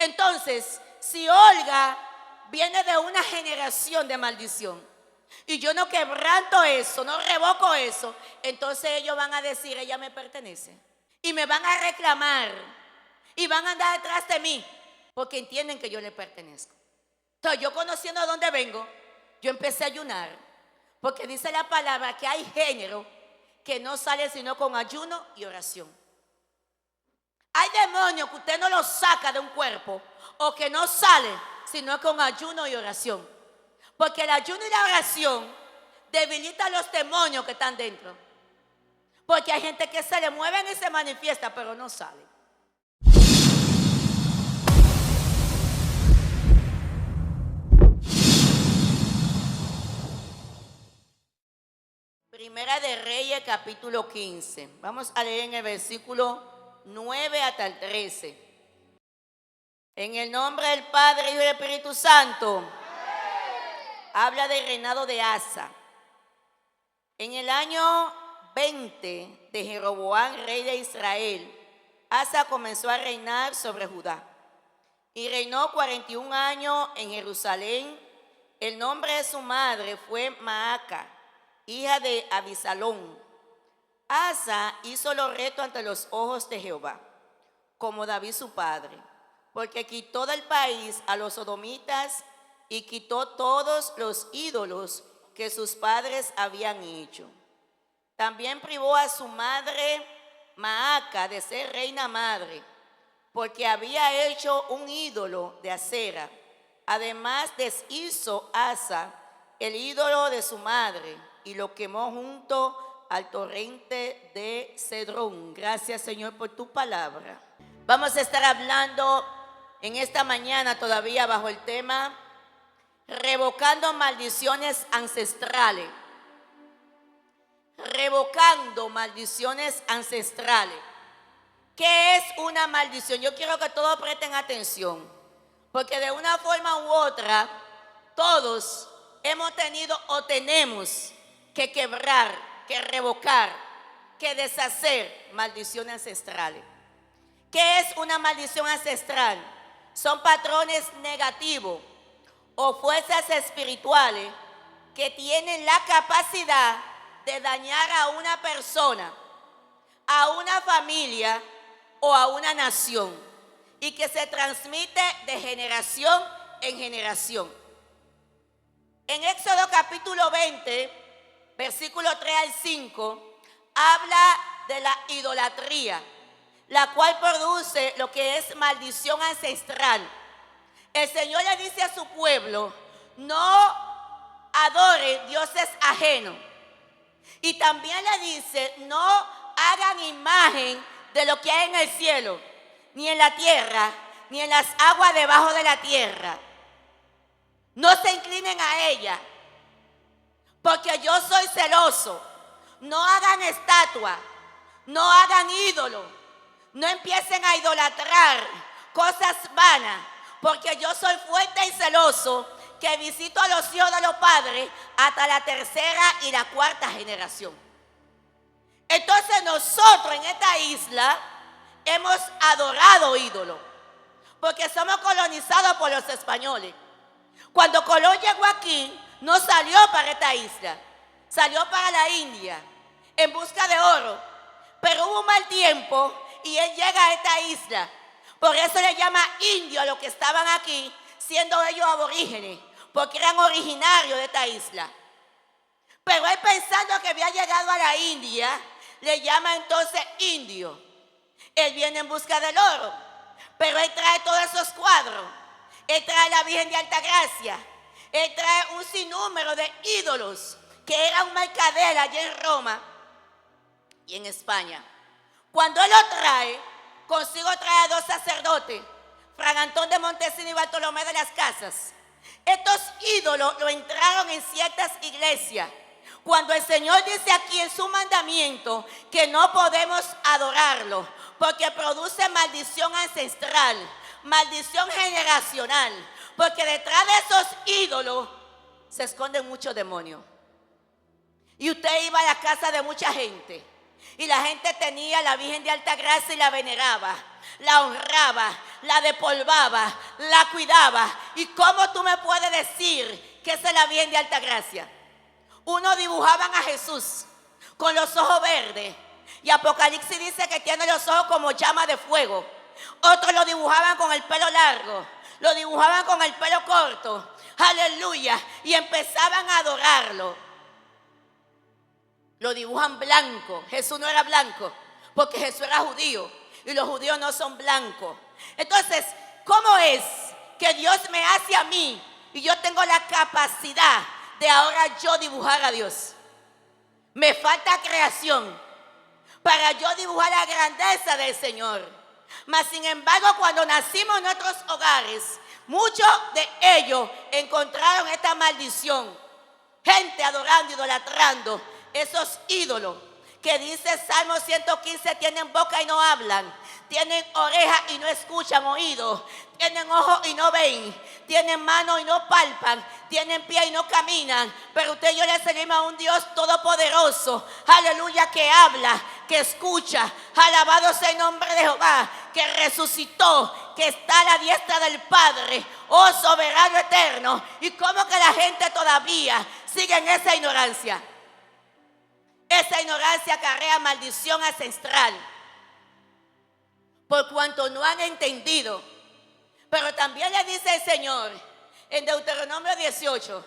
Entonces, si Olga viene de una generación de maldición y yo no quebranto eso, no revoco eso, entonces ellos van a decir, ella me pertenece. Y me van a reclamar y van a andar detrás de mí porque entienden que yo le pertenezco. Entonces, yo conociendo de dónde vengo, yo empecé a ayunar porque dice la palabra que hay género que no sale sino con ayuno y oración. Hay demonios que usted no los saca de un cuerpo o que no sale sino con ayuno y oración. Porque el ayuno y la oración debilitan los demonios que están dentro. Porque hay gente que se le mueven y se manifiesta, pero no sale. Primera de Reyes, capítulo 15. Vamos a leer en el versículo 9 hasta el 13. En el nombre del Padre, Hijo y del Espíritu Santo. Habla del reinado de Asa. En el año 20 de Jeroboam, rey de Israel, Asa comenzó a reinar sobre Judá. Y reinó 41 años en Jerusalén. El nombre de su madre fue Maaca, hija de Abisalón. Asa hizo lo recto ante los ojos de Jehová, como David su padre, porque quitó del país a los sodomitas y quitó todos los ídolos que sus padres habían hecho. También privó a su madre Maaca de ser reina madre, porque había hecho un ídolo de acera. Además deshizo Asa el ídolo de su madre y lo quemó junto al torrente de Cedrón. Gracias, Señor, por tu palabra. Vamos a estar hablando en esta mañana todavía bajo el tema revocando maldiciones ancestrales. Revocando maldiciones ancestrales. ¿Qué es una maldición? Yo quiero que todos presten atención, porque de una forma u otra todos hemos tenido o tenemos que quebrar, que revocar, que deshacer maldiciones ancestrales. ¿Qué es una maldición ancestral? Son patrones negativos o fuerzas espirituales que tienen la capacidad de dañar a una persona, a una familia o a una nación, y que se transmite de generación en generación. En Éxodo capítulo 20, versículo 3 al 5, habla de la idolatría, la cual produce lo que es maldición ancestral. El Señor le dice a su pueblo, no adore dioses ajenos. Y también le dice, no hagan imagen de lo que hay en el cielo, ni en la tierra, ni en las aguas debajo de la tierra. No se inclinen a ella, porque yo soy celoso. No hagan estatua, no hagan ídolo, no empiecen a idolatrar cosas vanas, porque yo soy fuerte y celoso, que visito a los hijos de los padres hasta la tercera y la cuarta generación. Entonces nosotros en esta isla hemos adorado ídolos, porque somos colonizados por los españoles. Cuando Colón llegó aquí, no salió para esta isla, salió para la India en busca de oro. Pero hubo un mal tiempo y él llega a esta isla. Por eso le llama indio a los que estaban aquí, siendo ellos aborígenes, porque eran originarios de esta isla. Pero él, pensando que había llegado a la India, le llama entonces indio. Él viene en busca del oro, pero él trae todos esos cuadros. Él trae la Virgen de Altagracia. Él trae un sinnúmero de ídolos, que era un mercader allí en Roma y en España. Cuando él lo trae, consigo trae a dos sacerdotes, Fray Antón de Montesino y Bartolomé de las Casas. Estos ídolos lo entraron en ciertas iglesias. Cuando el Señor dice aquí en su mandamiento que no podemos adorarlo, porque produce maldición ancestral, maldición generacional, porque detrás de esos ídolos se esconden muchos demonios. Y usted iba a la casa de mucha gente Y la gente tenía a la Virgen de Altagracia y la veneraba, la honraba, la despolvaba, la cuidaba. ¿Y cómo tú me puedes decir que esa es la Virgen de Altagracia? Uno dibujaban a Jesús con los ojos verdes. Y Apocalipsis dice que tiene los ojos como llama de fuego. Otros lo dibujaban con el pelo largo, lo dibujaban con el pelo corto. Aleluya. Y empezaban a adorarlo. Lo dibujan blanco. Jesús no era blanco, porque Jesús era judío. Y los judíos no son blancos. Entonces, ¿cómo es que Dios me hace a mí y yo tengo la capacidad de ahora yo dibujar a Dios? Me falta creación para yo dibujar la grandeza del Señor. Mas sin embargo, cuando nacimos en nuestros hogares, muchos de ellos encontraron esta maldición. Gente adorando, idolatrando esos ídolos que dice Salmo 115, tienen boca y no hablan, tienen orejas y no escuchan, oídos, tienen ojos y no ven, tienen manos y no palpan, tienen pie y no caminan. Pero usted y yo le servimos a un Dios todopoderoso, aleluya, que habla, que escucha. Alabado sea el nombre de Jehová, que resucitó, que está a la diestra del Padre, oh soberano eterno. ¿Y cómo que la gente todavía sigue en esa ignorancia? Esa ignorancia acarrea maldición ancestral, por cuanto no han entendido. Pero también le dice el Señor en Deuteronomio 18,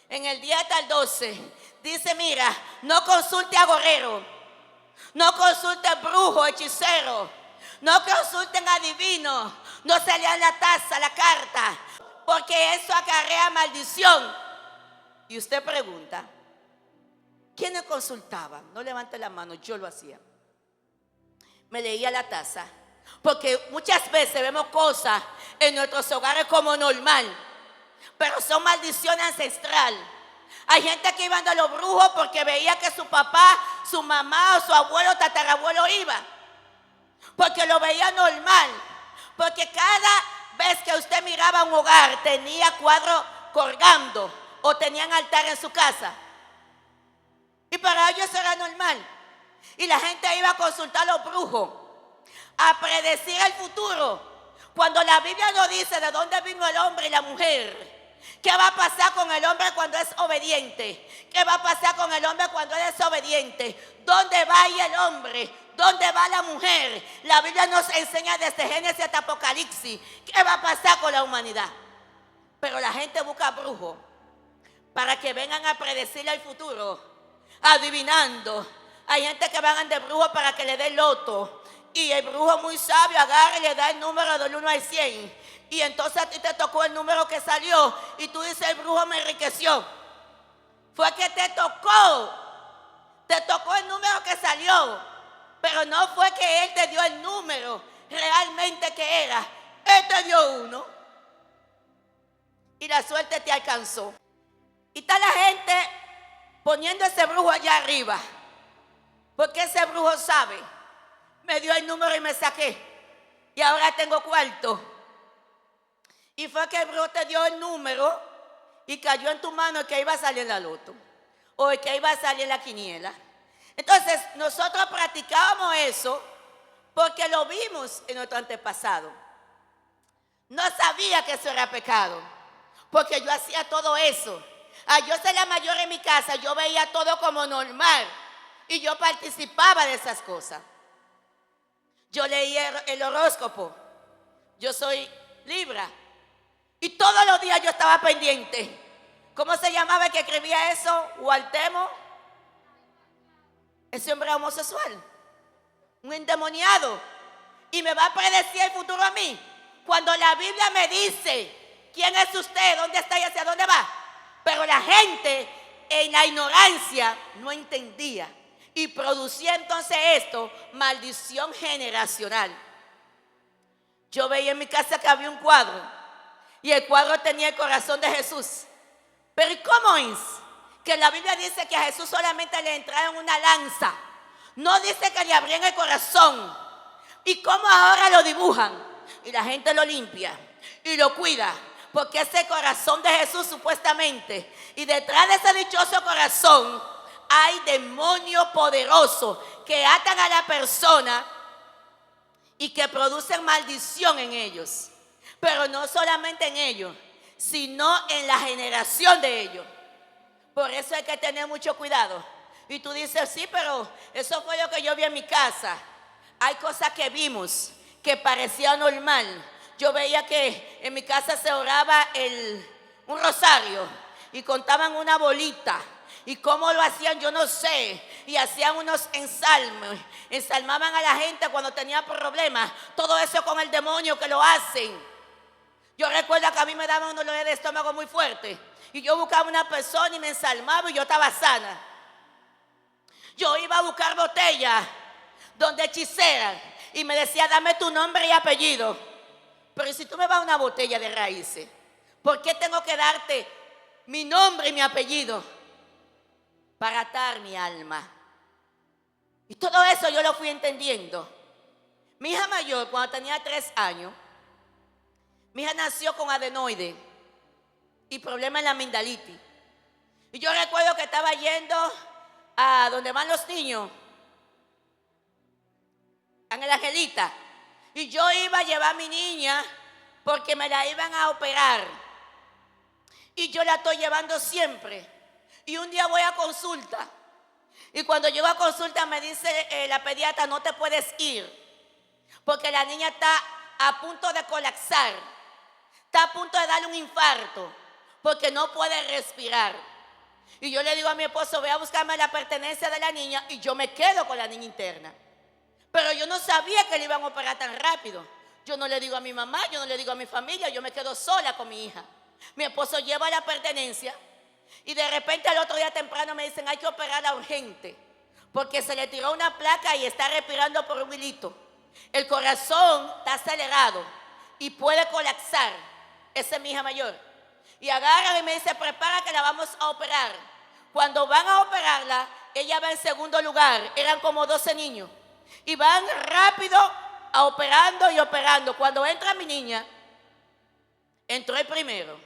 en el 10 hasta el 12, dice: mira, no consulte agorero, no consulte brujo, hechicero, no consulten adivinos, no se lean la taza, la carta, porque eso acarrea maldición. Y usted pregunta, ¿quiénes consultaban? No levante la mano, yo lo hacía. Me leía la taza, porque muchas veces vemos cosas en nuestros hogares como normal, pero son maldiciones ancestrales. Hay gente que iba a los brujos porque veía que su papá, su mamá o su abuelo, tatarabuelo iba, porque lo veía normal, porque cada vez que usted miraba un hogar tenía cuadros colgando o tenían altar en su casa. Y para ellos eso era normal. Y la gente iba a consultar a los brujos, a predecir el futuro. Cuando la Biblia nos dice de dónde vino el hombre y la mujer, qué va a pasar con el hombre cuando es obediente, qué va a pasar con el hombre cuando es desobediente, dónde va a ir el hombre, dónde va la mujer. La Biblia nos enseña desde Génesis hasta Apocalipsis qué va a pasar con la humanidad. Pero la gente busca brujos para que vengan a predecir el futuro, adivinando. Hay gente que van de brujo para que le dé loto, y el brujo muy sabio agarra y le da el número del 1 al 100, y entonces a ti te tocó el número que salió y tú dices: el brujo me enriqueció. Fue que te tocó el número que salió, pero no fue que él te dio el número realmente que era. Él te dio uno y la suerte te alcanzó. Y está la gente poniendo ese brujo allá arriba, porque ese brujo sabe: me dio el número y me saqué, y ahora tengo cuarto. Y fue que el brujo te dio el número y cayó en tu mano el que iba a salir en la loto, o el que iba a salir en la quiniela. Entonces nosotros practicábamos eso porque lo vimos en nuestro antepasado. No sabía que eso era pecado, porque yo hacía todo eso. Al yo ser la mayor en mi casa, yo veía todo como normal y yo participaba de esas cosas. Yo leía el horóscopo. Yo soy Libra, y todos los días yo estaba pendiente. ¿Cómo se llamaba el que escribía eso? Gualtemo. Ese hombre era homosexual, un endemoniado, y me va a predecir el futuro a mí, cuando la Biblia me dice: ¿quién es usted? ¿Dónde está y hacia dónde va? Pero la gente en la ignorancia no entendía, y producía entonces esto, maldición generacional. Yo veía en mi casa que había un cuadro, y el cuadro tenía el corazón de Jesús. Pero ¿y cómo es que la Biblia dice que a Jesús solamente le entraron una lanza? No dice que le abrían el corazón. ¿Y cómo ahora lo dibujan? Y la gente lo limpia y lo cuida, porque ese corazón de Jesús supuestamente, y detrás de ese dichoso corazón hay demonios poderosos que atan a la persona y que producen maldición en ellos. Pero no solamente en ellos, sino en la generación de ellos. Por eso hay que tener mucho cuidado. Y tú dices, sí, pero eso fue lo que yo vi en mi casa. Hay cosas que vimos que parecía normal. Yo veía que en mi casa se oraba un rosario y contaban una bolita. Y cómo lo hacían yo no sé. Y hacían unos ensalmos. Ensalmaban a la gente cuando tenía problemas. Todo eso con el demonio que lo hacen. Yo recuerdo que a mí me daban un dolor de estómago muy fuerte. Y yo buscaba una persona y me ensalmaba y yo estaba sana. Yo iba a buscar botellas donde hechiceras. Y me decía, dame tu nombre y apellido. Pero si tú me vas a una botella de raíces, ¿por qué tengo que darte mi nombre y mi apellido? Para atar mi alma. Y todo eso yo lo fui entendiendo. Mi hija mayor, cuando tenía 3 años, mi hija nació con adenoide y problema en la amigdalitis. Y yo recuerdo que estaba yendo a donde van los niños, a la Angelita. Y yo iba a llevar a mi niña porque me la iban a operar. Y yo la estoy llevando siempre. Y un día voy a consulta. Y cuando llego a consulta me dice la pediatra, no te puedes ir. Porque la niña está a punto de colapsar. Está a punto de darle un infarto. Porque no puede respirar. Y yo le digo a mi esposo, voy a buscarme la pertenencia de la niña y yo me quedo con la niña interna. Pero yo no sabía que le iban a operar tan rápido. Yo no le digo a mi mamá, yo no le digo a mi familia, yo me quedo sola con mi hija. Mi esposo lleva la pertenencia y de repente al otro día temprano me dicen, hay que operarla urgente. Porque se le tiró una placa y está respirando por un hilito. El corazón está acelerado y puede colapsar. Esa es mi hija mayor. Y agarran y me dice, prepara que la vamos a operar. Cuando van a operarla, ella va en segundo lugar. Eran como 12 niños. Y van rápido a operando y operando. Cuando entra mi niña, entró el primero.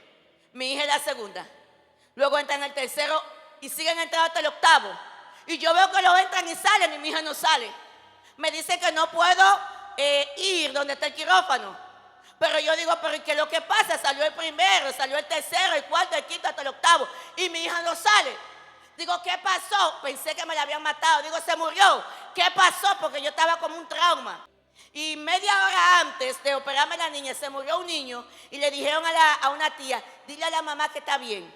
Mi hija es la segunda. Luego entran el tercero y siguen entrando hasta el octavo. Y yo veo que lo entran y salen y mi hija no sale. Me dice que no puedo ir donde está el quirófano. Pero yo digo, pero ¿qué es lo que pasa? Salió el primero, salió el tercero, el cuarto, el quinto, hasta el octavo. Y mi hija no sale. Digo, ¿qué pasó? Pensé que me la habían matado. Digo, se murió. ¿Qué pasó? Porque yo estaba como un trauma. Y media hora antes de operarme a la niña, se murió un niño. Y le dijeron a una tía, dile a la mamá que está bien.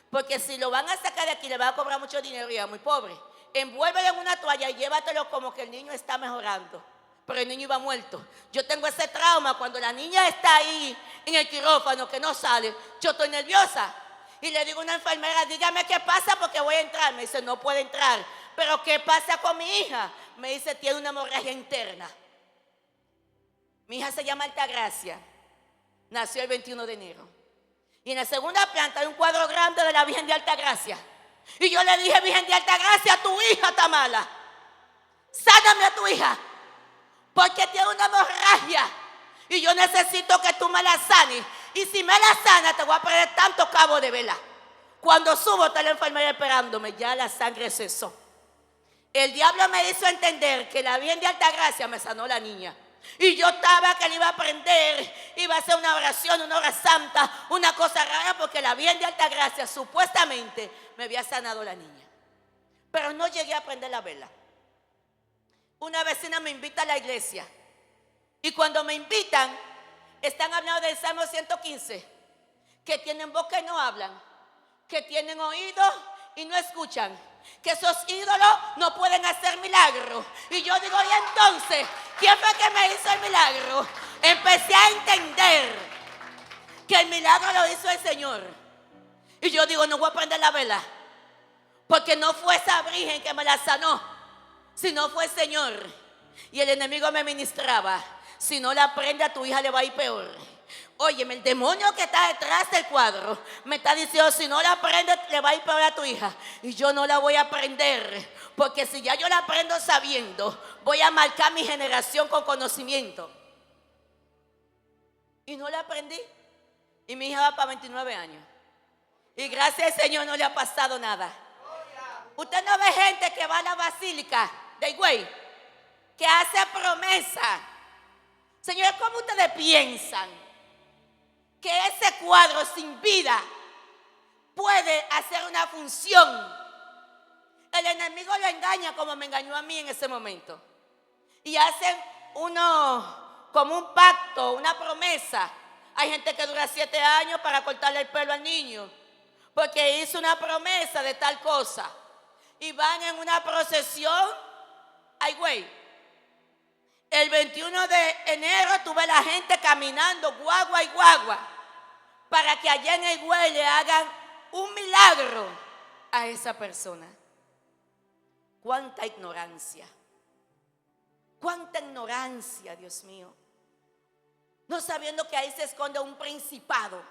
Porque si lo van a sacar de aquí, le van a cobrar mucho dinero y es muy pobre. Envuélvelo en una toalla y llévatelo como que el niño está mejorando. Pero el niño iba muerto. Yo tengo ese trauma cuando la niña está ahí en el quirófano que no sale. Yo estoy nerviosa. Y le digo a una enfermera, dígame qué pasa porque voy a entrar. Me dice, no puede entrar. Pero ¿qué pasa con mi hija? Me dice, tiene una hemorragia interna. Mi hija se llama Altagracia. Nació el 21 de enero. Y en la segunda planta hay un cuadro grande de la Virgen de Altagracia. Y yo le dije, Virgen de Altagracia, tu hija está mala. Sáname a tu hija. Porque tiene una hemorragia. Y yo necesito que tú me la sanes. Y si me la sanas, te voy a poner tantos cabos de vela. Cuando subo, está la enfermera esperándome. Ya la sangre cesó. El diablo me hizo entender que la Virgen de Altagracia me sanó la niña. Y yo estaba que le iba a prender, iba a hacer una oración, una hora santa, una cosa rara, porque la Virgen de Altagracia supuestamente me había sanado la niña. Pero no llegué a prender la vela. Una vecina me invita a la iglesia. Y cuando me invitan, están hablando del Salmo 115. Que tienen boca y no hablan. Que tienen oídos y no escuchan. Que esos ídolos no pueden hacer milagros. Y yo digo, ¿y entonces quién fue que me hizo el milagro? Empecé a entender que el milagro lo hizo el Señor. Y yo digo, no voy a prender la vela. Porque no fue esa virgen que me la sanó, sino fue el Señor. Y el enemigo me ministraba. Si no la prende, a tu hija le va a ir peor. Óyeme, el demonio que está detrás del cuadro me está diciendo, si no la prende, le va a ir peor a tu hija. Y yo no la voy a prender. Porque si ya yo la prendo sabiendo, voy a marcar mi generación con conocimiento. Y no la prendí. Y mi hija va para 29 años. Y gracias al Señor no le ha pasado nada. Usted no ve gente que va a la basílica de Higüey, que hace promesa. Señor, ¿cómo ustedes piensan que ese cuadro sin vida puede hacer una función? El enemigo lo engaña como me engañó a mí en ese momento. Y hacen como un pacto, una promesa. Hay gente que dura 7 años para cortarle el pelo al niño, porque hizo una promesa de tal cosa. Y van en una procesión. Ay, güey. El 21 de enero tuve la gente caminando guagua y guagua para que allá en el güey le hagan un milagro a esa persona. Cuánta ignorancia. Cuánta ignorancia, Dios mío. No sabiendo que ahí se esconde un principado.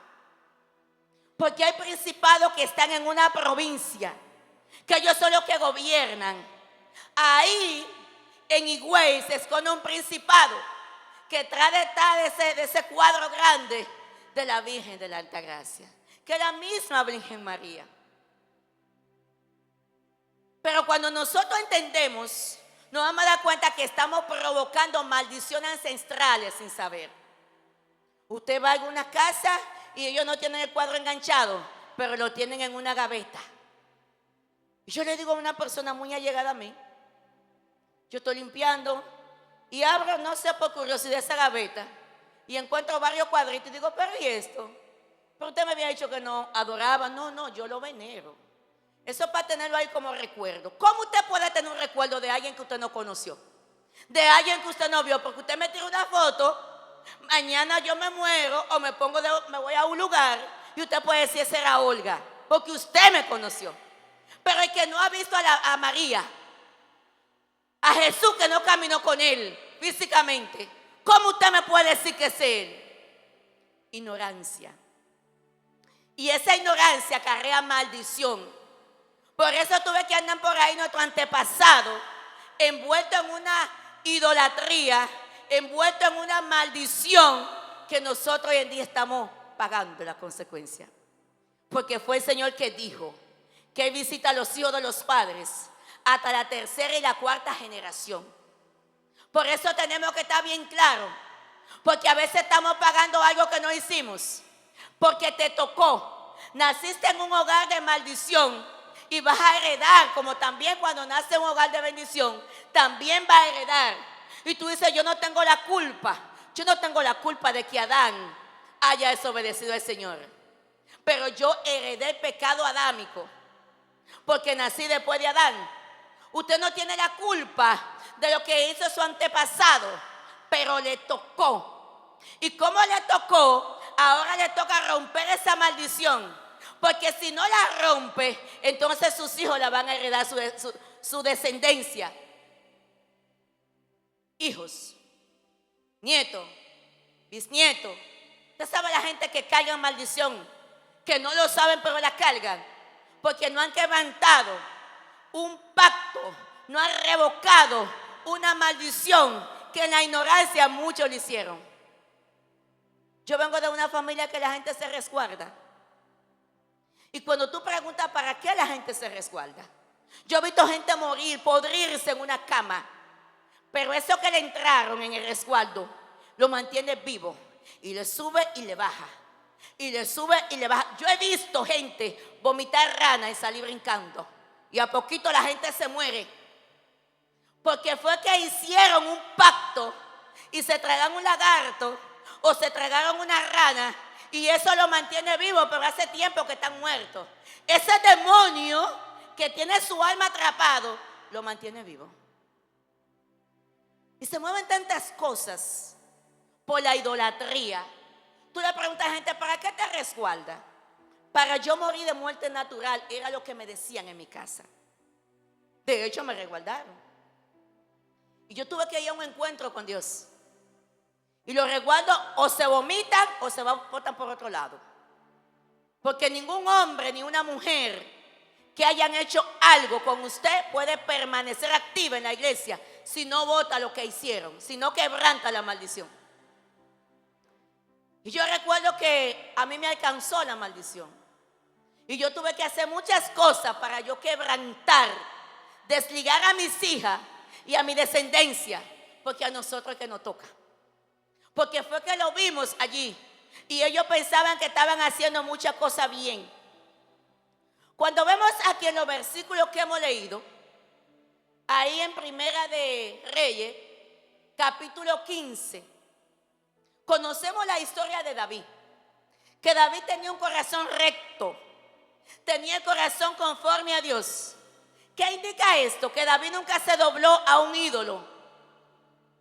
Porque hay principados que están en una provincia, que ellos son los que gobiernan. Ahí en Higüey se esconde un principado que trae detrás de ese cuadro grande de la Virgen de la Altagracia, que es la misma Virgen María. Pero cuando nosotros entendemos, nos vamos a dar cuenta que estamos provocando maldiciones ancestrales sin saber. Usted va a alguna casa y ellos no tienen el cuadro enganchado, pero lo tienen en una gaveta. Y yo le digo a una persona muy allegada a mí, yo estoy limpiando y abro, no sé por curiosidad, esa gaveta y encuentro varios cuadritos y digo, pero ¿y esto? Pero usted me había dicho que no adoraba. No, yo lo venero. Eso es para tenerlo ahí como recuerdo. ¿Cómo usted puede tener un recuerdo de alguien que usted no conoció? De alguien que usted no vio, porque usted me tira una foto, mañana yo me muero o me voy a un lugar y usted puede decir, esa era Olga, porque usted me conoció. Pero el que no ha visto a María, a Jesús que no caminó con él físicamente, ¿cómo usted me puede decir que es él? Ignorancia. Y esa ignorancia acarrea maldición. Por eso tuve que andar por ahí nuestro antepasado, envuelto en una idolatría, envuelto en una maldición que nosotros hoy en día estamos pagando la consecuencia. Porque fue el Señor que dijo que Él visita a los hijos de los padres hasta la 3ª y la 4ª generación. Por eso tenemos que estar bien claros, porque a veces estamos pagando algo que no hicimos, porque te tocó, naciste en un hogar de maldición y vas a heredar, como también cuando nace en un hogar de bendición, también vas a heredar. Y tú dices, yo no tengo la culpa de que Adán haya desobedecido al Señor, pero yo heredé el pecado adámico, porque nací después de Adán. Usted no tiene la culpa de lo que hizo su antepasado, pero le tocó. Y como le tocó, ahora le toca romper esa maldición. Porque si no la rompe, entonces sus hijos la van a heredar, su descendencia. Hijos, nietos, bisnietos. Usted sabe la gente que cargan maldición, que no lo saben pero la cargan, porque no han quebrantado un pacto, no han revocado una maldición que en la ignorancia muchos le hicieron. Yo vengo de una familia que la gente se resguarda. Y cuando tú preguntas para qué la gente se resguarda, yo he visto gente morir, podrirse en una cama, pero eso que le entraron en el resguardo lo mantiene vivo y le sube y le baja, y le sube y le baja. Yo he visto gente vomitar rana y salir brincando, y a poquito la gente se muere, porque fue que hicieron un pacto y se tragaron un lagarto o se tragaron una rana, y eso lo mantiene vivo, pero hace tiempo que están muertos. Ese demonio que tiene su alma atrapado lo mantiene vivo. Y se mueven tantas cosas por la idolatría. Tú le preguntas a la gente, ¿para qué te resguarda? Para yo morir de muerte natural, era lo que me decían en mi casa. De hecho, me resguardaron. Y yo tuve que ir a un encuentro con Dios. Y los resguardos o se vomitan o se botan por otro lado. Porque ningún hombre ni una mujer que hayan hecho algo con usted puede permanecer activa en la iglesia si no bota lo que hicieron, si no quebranta la maldición. Y yo recuerdo que a mí me alcanzó la maldición. Y yo tuve que hacer muchas cosas para yo quebrantar, desligar a mis hijas y a mi descendencia, porque a nosotros es que nos toca. Porque fue que lo vimos allí y ellos pensaban que estaban haciendo muchas cosas bien. Cuando vemos aquí en los versículos que hemos leído, ahí en Primera de Reyes, capítulo 15, conocemos la historia de David. Que David tenía un corazón recto, tenía el corazón conforme a Dios. ¿Qué indica esto? Que David nunca se dobló a un ídolo,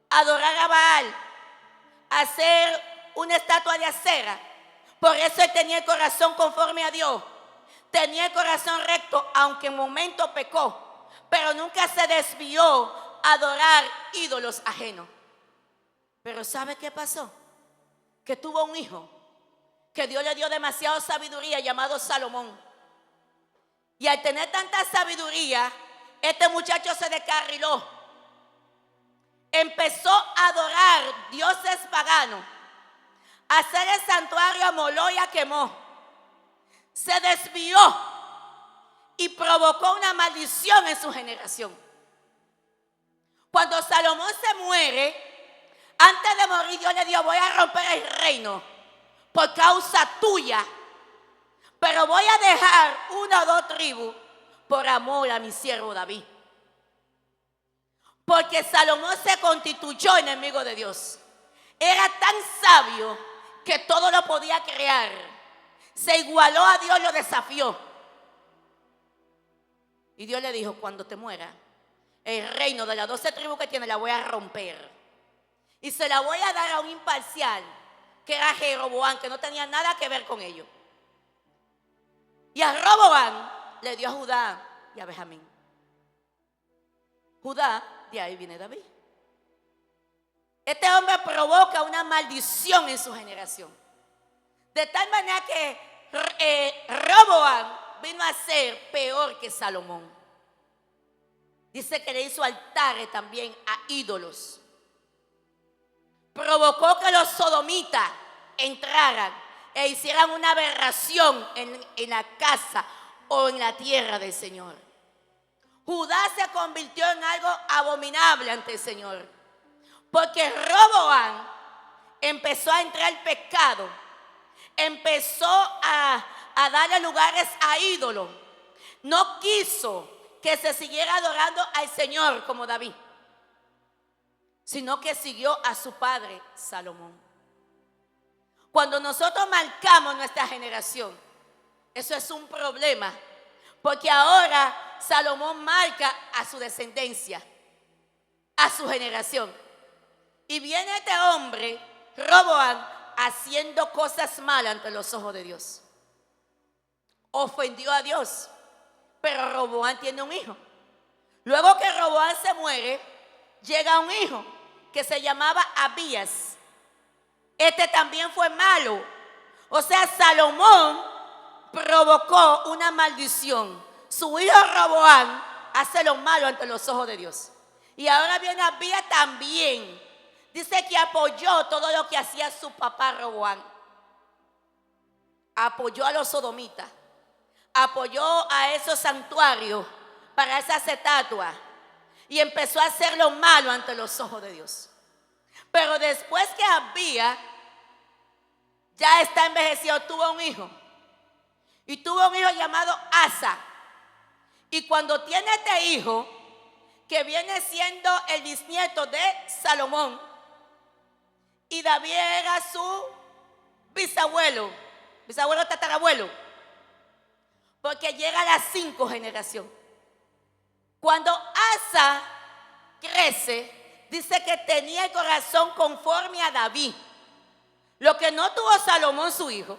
a adorar a Baal, a hacer una estatua de acera. Por eso él tenía el corazón conforme a Dios. Tenía el corazón recto, aunque en momentos pecó, pero nunca se desvió a adorar ídolos ajenos. Pero ¿sabe qué pasó? Que tuvo un hijo, que Dios le dio demasiada sabiduría, llamado Salomón. Y al tener tanta sabiduría, este muchacho se descarriló. Empezó a adorar dioses paganos, a hacer el santuario a Moló y a Quemó. Se desvió y provocó una maldición en su generación. Cuando Salomón se muere, antes de morir Dios le dijo: voy a romper el reino por causa tuya, pero voy a dejar una o dos tribus por amor a mi siervo David. Porque Salomón se constituyó enemigo de Dios. Era tan sabio que todo lo podía crear. Se igualó a Dios, lo desafió. Y Dios le dijo: cuando te muera, el reino de las 12 tribus que tiene la voy a romper. Y se la voy a dar a un imparcial, que era Jeroboam, que no tenía nada que ver con ello. Y a Roboam le dio a Judá y a Benjamín. Judá, de ahí viene David. Este hombre provoca una maldición en su generación. De tal manera que Roboam vino a ser peor que Salomón. Dice que le hizo altares también a ídolos. Provocó que los sodomitas entraran e hicieran una aberración en la casa o en la tierra del Señor. Judá se convirtió en algo abominable ante el Señor, porque Roboam empezó a entrar el pecado, empezó a darle lugares a ídolos. No quiso que se siguiera adorando al Señor como David, sino que siguió a su padre Salomón. Cuando nosotros marcamos nuestra generación, eso es un problema, porque ahora Salomón marca a su descendencia, a su generación. Y viene este hombre, Roboam, haciendo cosas malas ante los ojos de Dios. Ofendió a Dios, pero Roboam tiene un hijo. Luego que Roboam se muere, llega un hijo que se llamaba Abías. Este también fue malo. O sea, Salomón provocó una maldición. Su hijo Roboam hace lo malo ante los ojos de Dios. Y ahora viene Abías también. Dice que apoyó todo lo que hacía su papá Roboam. Apoyó a los sodomitas. Apoyó a esos santuarios para esas estatuas. Y empezó a hacer lo malo ante los ojos de Dios. Pero después que Abías ya está envejecido, tuvo un hijo. Y tuvo un hijo llamado Asa. Y cuando tiene este hijo, que viene siendo el bisnieto de Salomón, y David era su bisabuelo tatarabuelo, porque llega a las 5 generaciones. Cuando Asa crece, dice que tenía el corazón conforme a David. Lo que no tuvo Salomón su hijo,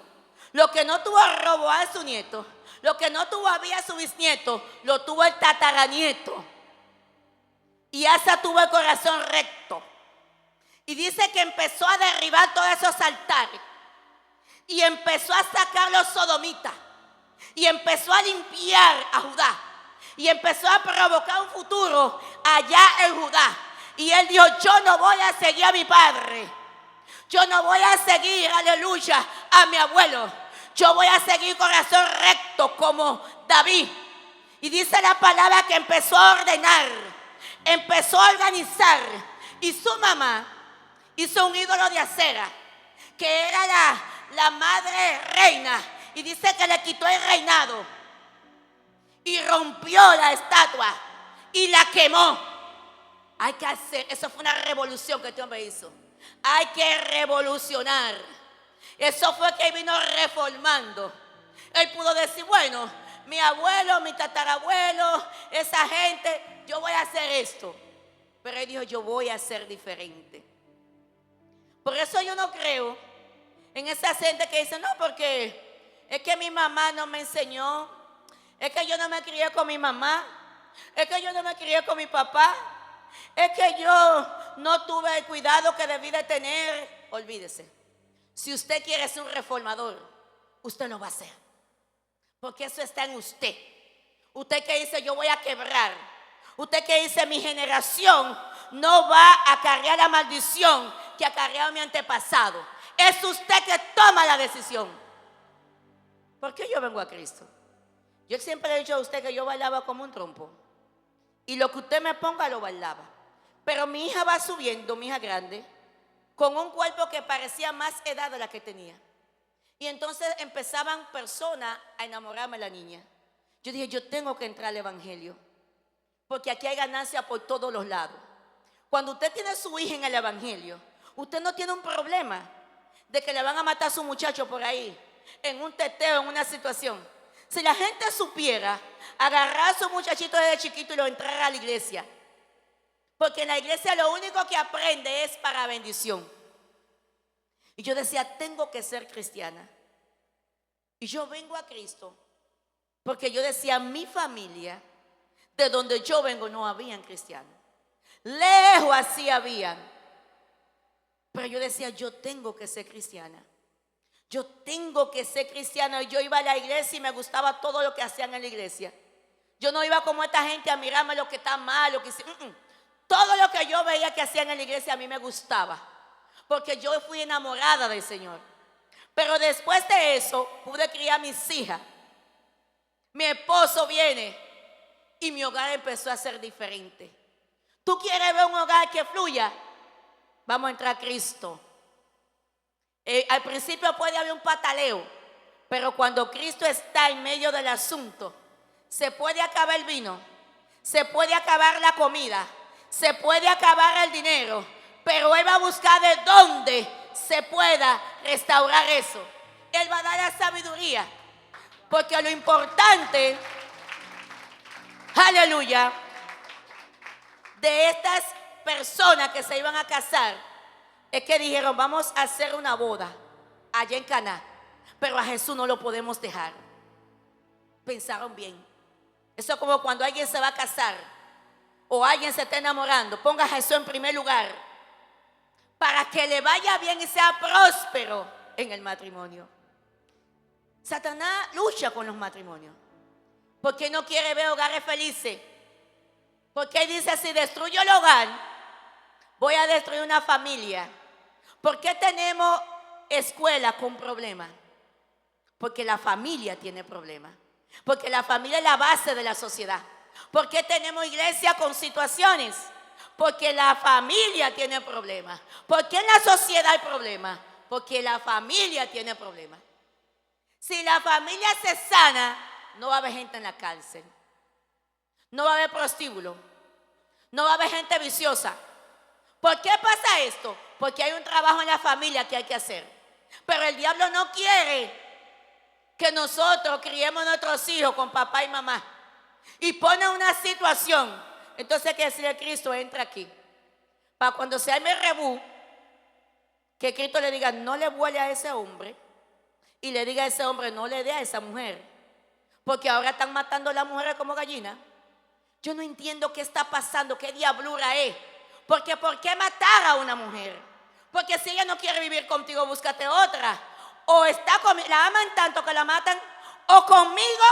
lo que no tuvo Roboam su nieto, lo que no tuvo Abías su bisnieto, lo tuvo el tataranieto. Y Asa tuvo el corazón recto. Y dice que empezó a derribar todos esos altares. Y empezó a sacar los sodomitas. Y empezó a limpiar a Judá. Y empezó a provocar un futuro allá en Judá. Y él dijo: yo no voy a seguir a mi padre. Yo no voy a seguir, aleluya, a mi abuelo. Yo voy a seguir corazón recto como David. Y dice la palabra que empezó a ordenar, empezó a organizar. Y su mamá hizo un ídolo de acera, que era la madre reina. Y dice que le quitó el reinado y rompió la estatua y la quemó. Hay que hacer, eso fue una revolución que este hombre hizo. Hay que revolucionar. Eso fue que vino reformando. Él pudo decir, bueno, mi abuelo, mi tatarabuelo, esa gente, yo voy a hacer esto. Pero él dijo, yo voy a ser diferente. Por eso yo no creo en esa gente que dice, no, porque es que mi mamá no me enseñó, es que yo no me crié con mi mamá, es que yo no me crié con mi papá, es que yo no tuve el cuidado que debí de tener. Olvídese. Si usted quiere ser un reformador, usted lo va a hacer. Porque eso está en usted. Usted que dice, yo voy a quebrar. Usted que dice, mi generación no va a acarrear la maldición que acarreó mi antepasado. Es usted que toma la decisión. ¿Por qué yo vengo a Cristo? Yo siempre le he dicho a usted que yo bailaba como un trompo. Y lo que usted me ponga lo bailaba. Pero mi hija va subiendo, mi hija grande, con un cuerpo que parecía más edad de la que tenía. Y entonces empezaban personas a enamorarme de la niña. Yo dije, yo tengo que entrar al evangelio, porque aquí hay ganancia por todos los lados. Cuando usted tiene a su hija en el evangelio, usted no tiene un problema de que le van a matar a su muchacho por ahí, en un teteo, en una situación. Si la gente supiera agarrar a su muchachito desde chiquito y lo entrar a la iglesia, porque en la iglesia lo único que aprende es para bendición. Y yo decía, tengo que ser cristiana. Y yo vengo a Cristo porque yo decía, mi familia, de donde yo vengo, no habían cristianos. Lejos así habían. Pero yo decía, yo tengo que ser cristiana. Yo tengo que ser cristiana. Y yo iba a la iglesia y me gustaba todo lo que hacían en la iglesia. Yo no iba como esta gente a mirarme lo que está mal, lo que todo lo que yo veía que hacían en la iglesia a mí me gustaba, porque yo fui enamorada del Señor. Pero después de eso pude criar a mis hijas. Mi esposo viene y mi hogar empezó a ser diferente. ¿Tú quieres ver un hogar que fluya? Vamos a entrar a Cristo. Al principio puede haber un pataleo, pero cuando Cristo está en medio del asunto, se puede acabar el vino, se puede acabar la comida, se puede acabar el dinero, pero Él va a buscar de dónde se pueda restaurar eso. Él va a dar la sabiduría, porque lo importante, aleluya, de estas personas que se iban a casar es que dijeron, vamos a hacer una boda allá en Caná, pero a Jesús no lo podemos dejar. Pensaron bien. Eso es como cuando alguien se va a casar o alguien se está enamorando. Ponga a Jesús en primer lugar para que le vaya bien y sea próspero en el matrimonio. Satanás lucha con los matrimonios porque no quiere ver hogares felices. Porque dice, si destruyo el hogar, voy a destruir una familia. ¿Por qué tenemos escuela con problemas? Porque la familia tiene problemas. Porque la familia es la base de la sociedad. ¿Por qué tenemos iglesia con situaciones? Porque la familia tiene problemas. ¿Por qué en la sociedad hay problemas? Porque la familia tiene problemas. Si la familia se sana, no va a haber gente en la cárcel. No va a haber prostíbulo. No va a haber gente viciosa. ¿Por qué pasa esto? Porque hay un trabajo en la familia que hay que hacer. Pero el diablo no quiere que nosotros criemos a nuestros hijos con papá y mamá. Y pone una situación. Entonces hay que decirle a Cristo, entra aquí. Para cuando se arme el rebú, que Cristo le diga, no le vuele a ese hombre. Y le diga a ese hombre, no le dé a esa mujer. Porque ahora están matando a las mujeres como gallinas. Yo no entiendo qué está pasando, qué diablura es. Porque ¿por qué matar a una mujer? Porque si ella no quiere vivir contigo, búscate otra. O está conmigo, la aman tanto que la matan, o conmigo,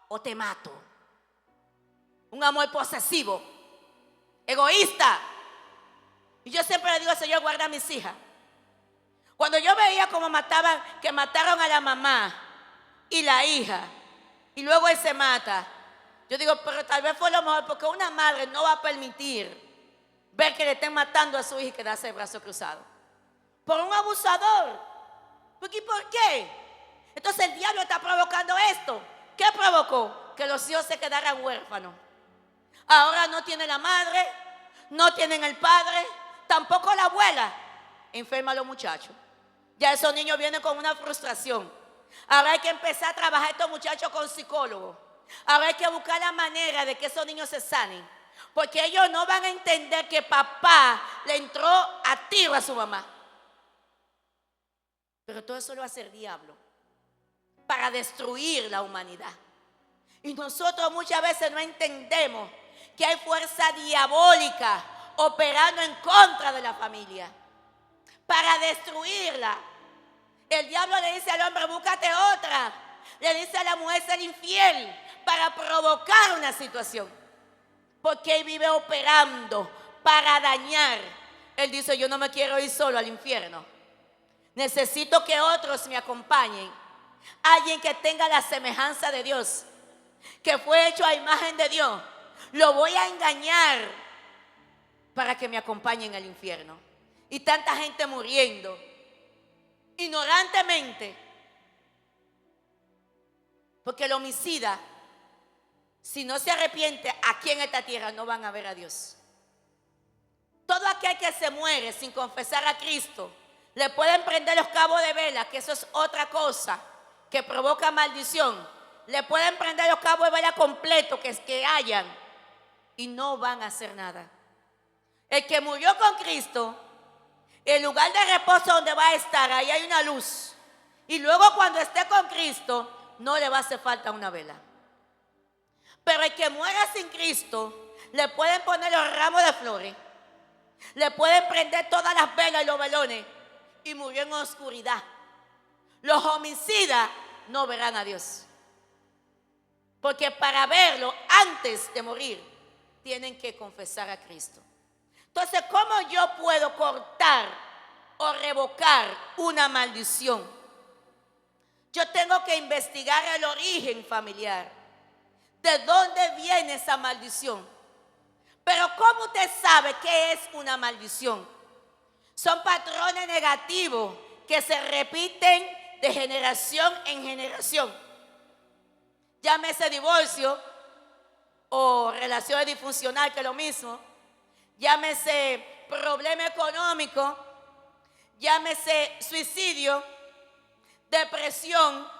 o te mato. Un amor posesivo, egoísta. Y yo siempre le digo al Señor, guarda a mis hijas. Cuando yo veía cómo que mataron a la mamá y la hija, y luego él se mata, yo digo, pero tal vez fue lo mejor, porque una madre no va a permitir ver que le estén matando a su hija y quedarse de brazo cruzado por un abusador. ¿Y por qué? Entonces el diablo está provocando esto. ¿Qué provocó? Que los hijos se quedaran huérfanos. Ahora no tiene la madre, no tienen el padre, tampoco la abuela. Enferma a los muchachos. Ya esos niños vienen con una frustración. Ahora hay que empezar a trabajar estos muchachos con psicólogos. Ahora hay que buscar la manera de que esos niños se sanen. Porque ellos no van a entender que papá le entró a tiro a su mamá. Pero todo eso lo hace el diablo para destruir la humanidad. Y nosotros muchas veces no entendemos que hay fuerza diabólica operando en contra de la familia para destruirla. El diablo le dice al hombre, búscate otra. Le dice a la mujer, ser infiel para provocar una situación. Porque él vive operando para dañar. Él dice, yo no me quiero ir solo al infierno. Necesito que otros me acompañen. Alguien que tenga la semejanza de Dios, que fue hecho a imagen de Dios. Lo voy a engañar para que me acompañen al infierno. Y tanta gente muriendo ignorantemente. Porque el homicida, si no se arrepiente aquí en esta tierra, no van a ver a Dios. Todo aquel que se muere sin confesar a Cristo, le pueden prender los cabos de vela, que eso es otra cosa que provoca maldición. Le pueden prender los cabos de vela completos que hayan y no van a hacer nada. El que murió con Cristo, el lugar de reposo donde va a estar, ahí hay una luz. Y luego cuando esté con Cristo, no le va a hacer falta una vela. Pero el que muera sin Cristo, le pueden poner los ramos de flores, le pueden prender todas las velas y los velones, y murió en oscuridad. Los homicidas no verán a Dios. Porque para verlo antes de morir, tienen que confesar a Cristo. Entonces, ¿cómo yo puedo cortar o revocar una maldición? Yo tengo que investigar el origen familiar. ¿De dónde viene esa maldición? Pero ¿cómo usted sabe qué es una maldición? Son patrones negativos que se repiten de generación en generación. Llámese divorcio o relaciones disfuncionales, que es lo mismo. Llámese problema económico, llámese suicidio, depresión,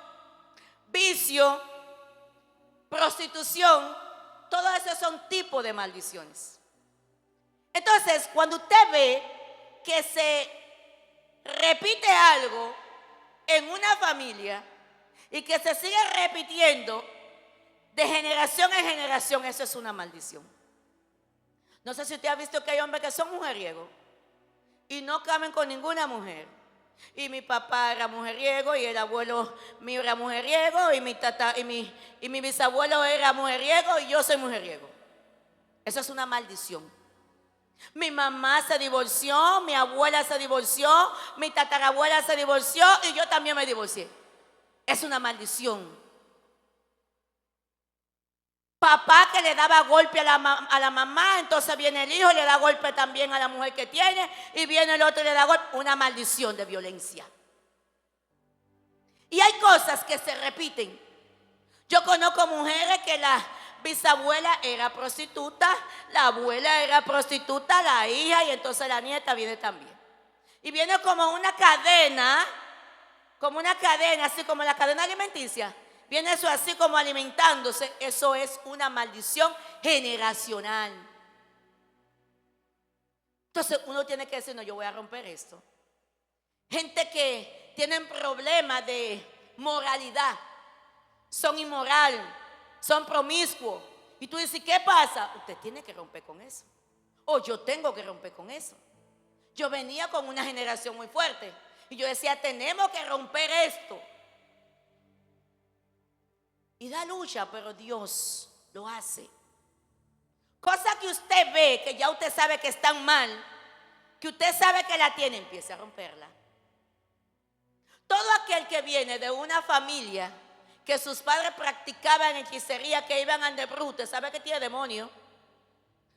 vicio, prostitución. Todos esos son tipos de maldiciones. Entonces, cuando usted ve que se repite algo en una familia y que se sigue repitiendo de generación en generación, eso es una maldición. No sé si usted ha visto que hay hombres que son mujeriegos y no caben con ninguna mujer. Y mi papá era mujeriego y el abuelo mío era mujeriego y mi bisabuelo era mujeriego y yo soy mujeriego. Eso es una maldición. Mi mamá se divorció, mi abuela se divorció, mi tatarabuela se divorció y yo también me divorcié. Es una maldición. Papá que le daba golpe a la mamá, entonces viene el hijo y le da golpe también a la mujer que tiene, y viene el otro y le da golpe. Una maldición de violencia. Y hay cosas que se repiten. Yo conozco mujeres que la bisabuela era prostituta, la abuela era prostituta, la hija, y entonces la nieta viene también. Y viene como una cadena, así como la cadena alimenticia. Viene eso así como alimentándose. Eso es una maldición generacional. Entonces uno tiene que decir, no, yo voy a romper esto. Gente que tienen problemas de moralidad, son inmoral, son promiscuos. Y tú dices, ¿qué pasa? Usted tiene que romper con eso. O yo tengo que romper con eso. Yo venía con una generación muy fuerte y yo decía, tenemos que romper esto. Y da lucha, pero Dios lo hace. Cosa que usted ve, que ya usted sabe que están mal, que usted sabe que la tiene, empiece a romperla. Todo aquel que viene de una familia que sus padres practicaban hechicería, que iban a brute, ¿sabe que tiene demonio?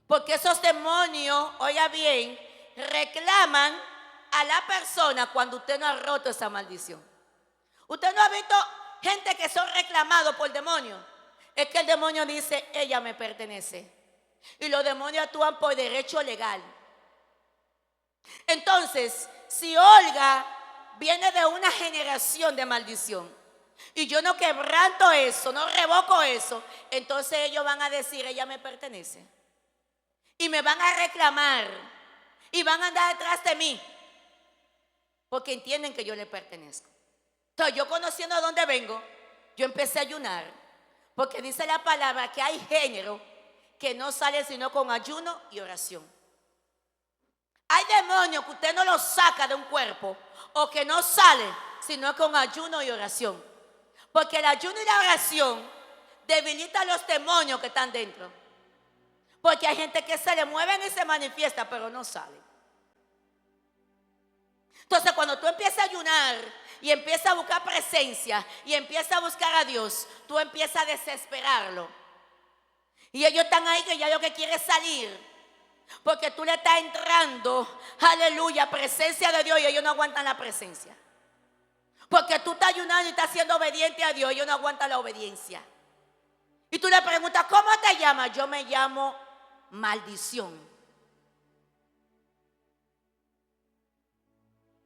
Porque esos demonios, oiga bien, reclaman a la persona cuando usted no ha roto esa maldición. Usted no ha visto gente que son reclamados por demonios. Es que el demonio dice, ella me pertenece. Y los demonios actúan por derecho legal. Entonces, si Olga viene de una generación de maldición y yo no quebranto eso, no revoco eso, entonces ellos van a decir, ella me pertenece. Y me van a reclamar y van a andar detrás de mí porque entienden que yo le pertenezco. Entonces yo, conociendo de dónde vengo, yo empecé a ayunar, porque dice la palabra que hay género que no sale sino con ayuno y oración. Hay demonios que usted no los saca de un cuerpo o que no sale sino con ayuno y oración, porque el ayuno y la oración debilita a los demonios que están dentro. Porque hay gente que se le mueven y se manifiesta, pero no sale. Entonces, cuando tú empiezas a ayunar y empiezas a buscar presencia y empiezas a buscar a Dios, tú empiezas a desesperarlo. Y ellos están ahí que ya lo que quiere salir, porque tú le estás entrando, aleluya, presencia de Dios, y ellos no aguantan la presencia. Porque tú estás ayunando y estás siendo obediente a Dios, ellos no aguantan la obediencia. Y tú le preguntas, ¿cómo te llamas? Yo me llamo maldición.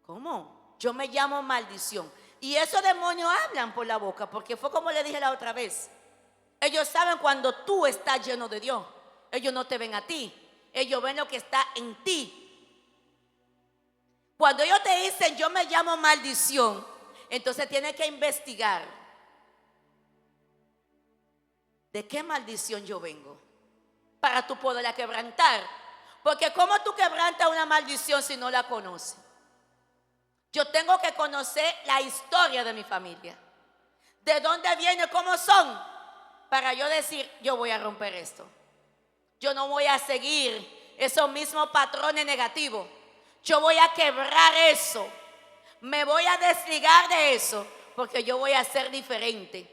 ¿Cómo? Yo me llamo maldición. Y esos demonios hablan por la boca, porque fue como le dije la otra vez. Ellos saben cuando tú estás lleno de Dios. Ellos no te ven a ti, ellos ven lo que está en ti. Cuando ellos te dicen yo me llamo maldición, entonces tienes que investigar de qué maldición yo vengo para tú poderla quebrantar. Porque ¿cómo tú quebrantas una maldición si no la conoces? Yo tengo que conocer la historia de mi familia, de dónde viene, cómo son, para yo decir, yo voy a romper esto. Yo no voy a seguir esos mismos patrones negativos. Yo voy a quebrar eso. Me voy a desligar de eso, porque yo voy a ser diferente.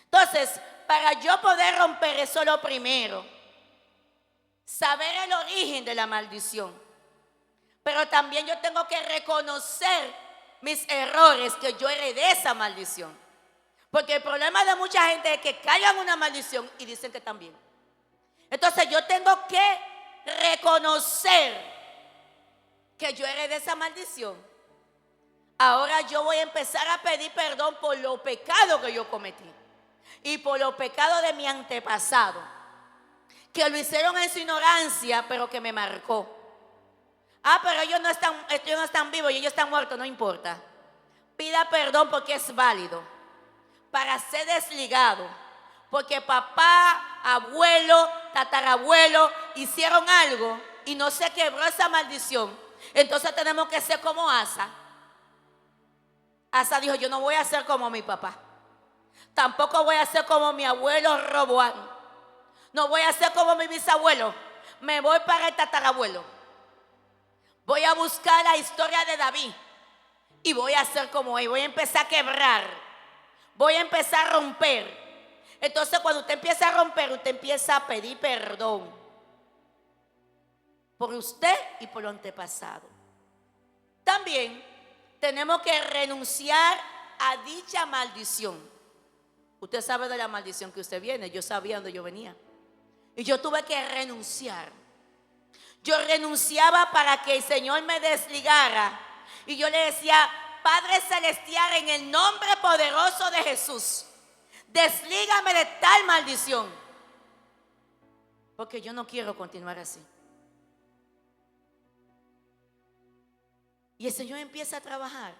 Entonces, para yo poder romper eso, lo primero, saber el origen de la maldición. Pero también yo tengo que reconocer mis errores, que yo heredé esa maldición. Porque el problema de mucha gente es que callan una maldición y dicen que están bien. Entonces yo tengo que reconocer que yo heredé esa maldición. Ahora yo voy a empezar a pedir perdón por los pecados que yo cometí y por los pecados de mi antepasado, que lo hicieron en su ignorancia, pero que me marcó. Pero ellos no están vivos y ellos están muertos, no importa. Pida perdón porque es válido para ser desligado. Porque papá, abuelo, tatarabuelo hicieron algo y no se quebró esa maldición. Entonces tenemos que ser como Asa. Asa dijo, yo no voy a ser como mi papá. Tampoco voy a ser como mi abuelo Roboam. No voy a ser como mi bisabuelo. Me voy para el tatarabuelo. Voy a buscar la historia de David y voy a ser como él. Voy a empezar a quebrar. Voy a empezar a romper. Entonces cuando usted empieza a romper, usted empieza a pedir perdón por usted y por lo antepasado. También tenemos que renunciar a dicha maldición. Usted sabe de la maldición que usted viene. Yo sabía dónde yo venía. Y yo tuve que renunciar. Yo renunciaba para que el Señor me desligara. Y yo le decía, Padre Celestial, en el nombre poderoso de Jesús, deslígame de tal maldición. Porque yo no quiero continuar así. Y el Señor empieza a trabajar.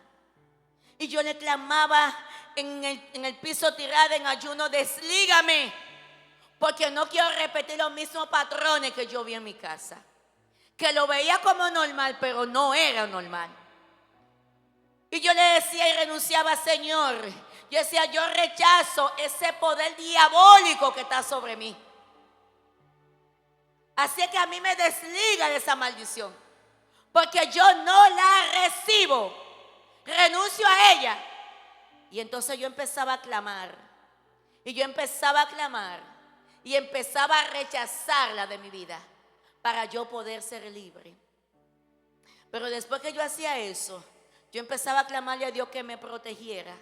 Y yo le clamaba en el piso tirada en ayuno, deslígame. Porque no quiero repetir los mismos patrones que yo vi en mi casa. Que lo veía como normal, pero no era normal. Y yo le decía y renunciaba, Señor. Yo decía, yo rechazo ese poder diabólico que está sobre mí. Así que a mí me desliga de esa maldición. Porque yo no la recibo. renuncio a ella. Y entonces yo empezaba a clamar, y yo empezaba a clamar, y empezaba a rechazarla de mi vida para yo poder ser libre. Pero después que yo hacía eso, yo empezaba a clamarle a Dios que me protegiera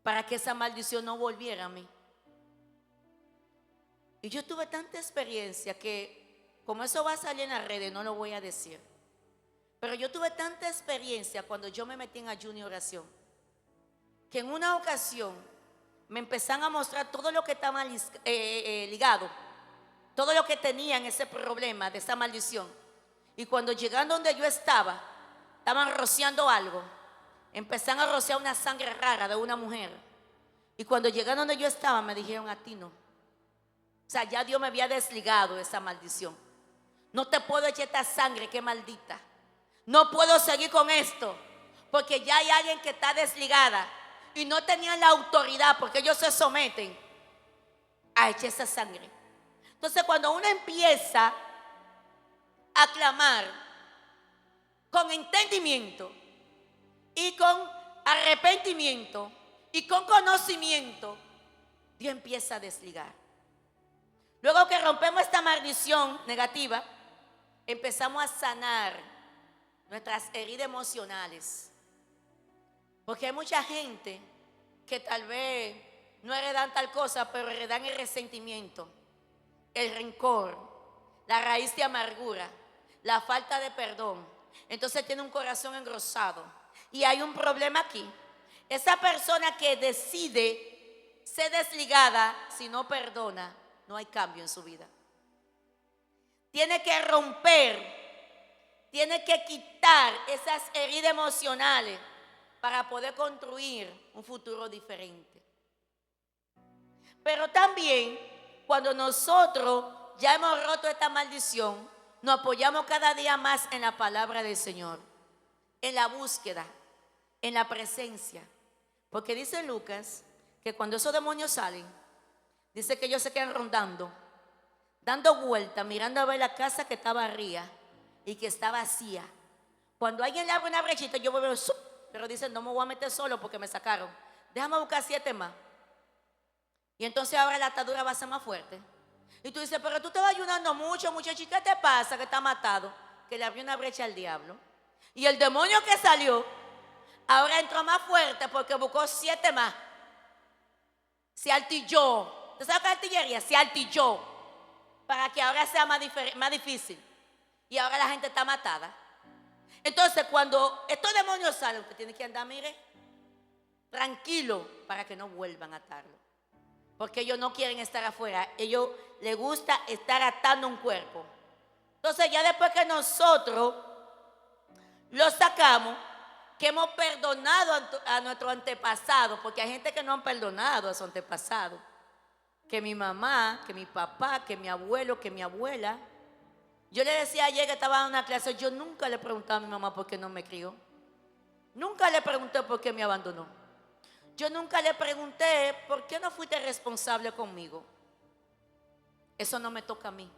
para que esa maldición no volviera a mí. Y yo tuve tanta experiencia que, como eso va a salir en las redes, no lo voy a decir. Pero yo tuve tanta experiencia cuando yo me metí en ayuno y oración, que en una ocasión me empezaron a mostrar todo lo que estaba ligado, todo lo que tenía en ese problema de esa maldición. Y cuando llegaron donde yo estaba, estaban rociando algo. Empezaron a rociar una sangre rara de una mujer. Y cuando llegaron donde yo estaba, me dijeron: a ti no. O sea, ya Dios me había desligado de esa maldición. No te puedo echar esta sangre, que maldita. No puedo seguir con esto, porque ya hay alguien que está desligada. Y no tenían la autoridad, porque ellos se someten a echar esa sangre. Entonces, cuando uno empieza a clamar con entendimiento y con arrepentimiento y con conocimiento, Dios empieza a desligar. Luego que rompemos esta maldición negativa, empezamos a sanar nuestras heridas emocionales. Porque hay mucha gente que tal vez no heredan tal cosa, pero heredan el resentimiento, el rencor, la raíz de amargura, la falta de perdón. Entonces tiene un corazón engrosado. Y hay un problema aquí. Esa persona que decide ser desligada, si no perdona, no hay cambio en su vida. Tiene que romper, tiene que quitar esas heridas emocionales para poder construir un futuro diferente. Pero también, cuando nosotros ya hemos roto esta maldición, nos apoyamos cada día más en la palabra del Señor, en la búsqueda, en la presencia. Porque dice Lucas que cuando esos demonios salen, dice que ellos se quedan rondando, dando vueltas, mirando a ver la casa que está barría y que está vacía. Cuando alguien le abre una brechita, yo voy a ver, pero dicen: no me voy a meter solo porque me sacaron. Déjame buscar 7 más. Y entonces ahora la atadura va a ser más fuerte. Y tú dices: pero tú te vas ayudando mucho, muchacho, ¿qué te pasa? Que está matado. Que le abrió una brecha al diablo. Y el demonio que salió, ahora entró más fuerte porque buscó 7 más. Se altilló. ¿Tú sabes qué es artillería? Se altilló. Para que ahora sea más difícil. Y ahora la gente está matada. Entonces, cuando estos demonios salen, usted tiene que andar, mire, tranquilo, para que no vuelvan a atarlo. Porque ellos no quieren estar afuera. Ellos les gusta estar atando un cuerpo. Entonces, ya después que nosotros lo sacamos, que hemos perdonado a nuestro antepasado, porque hay gente que no han perdonado a su antepasado. Que mi mamá, que mi papá, que mi abuelo, que mi abuela. Yo le decía ayer que estaba en una clase, yo nunca le preguntaba a mi mamá por qué no me crió. Nunca le pregunté por qué me abandonó. Yo nunca le pregunté por qué no fuiste responsable conmigo. Eso no me toca a mí.